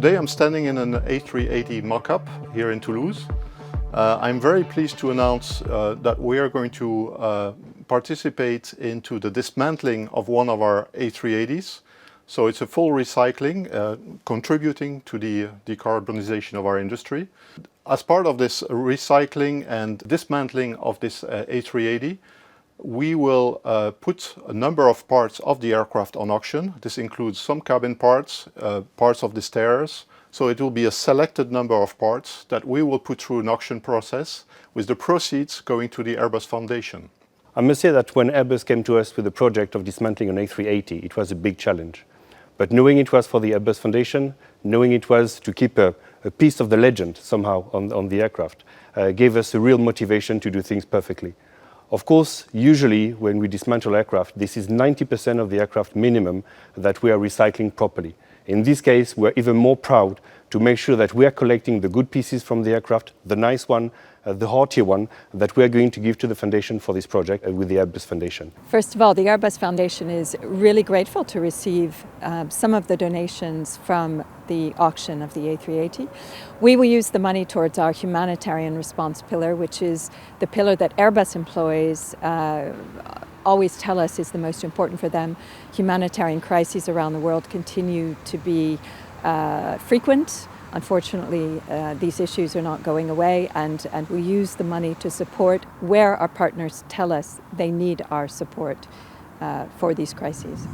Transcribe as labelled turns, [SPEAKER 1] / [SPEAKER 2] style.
[SPEAKER 1] Today I'm standing in an A380 mock-up here in Toulouse. I'm very pleased to announce that we are going to participate into the dismantling of one of our A380s. So it's a full recycling, contributing to the decarbonization of our industry. As part of this recycling and dismantling of this A380, we will put a number of parts of the aircraft on auction. This includes some cabin parts, parts of the stairs. So it will be a selected number of parts that we will put through an auction process, with the proceeds going to the Airbus Foundation.
[SPEAKER 2] I must say that when Airbus came to us with the project of dismantling an A380, it was a big challenge. But knowing it was for the Airbus Foundation, knowing it was to keep a piece of the legend somehow on the aircraft, gave us a real motivation to do things perfectly. Of course, usually when we dismantle aircraft, this is 90% of the aircraft minimum that we are recycling properly. In this case, we're even more proud to make sure that we are collecting the good pieces from the aircraft, the nice one, the hearty one, that we are going to give to the foundation for this project with the Airbus Foundation.
[SPEAKER 3] First of all, the Airbus Foundation is really grateful to receive some of the donations from the auction of the A380. We will use the money towards our humanitarian response pillar, which is the pillar that Airbus employees always tell us is the most important for them. Humanitarian crises around the world continue to be frequent. Unfortunately, these issues are not going away, and we use the money to support where our partners tell us they need our support for these crises.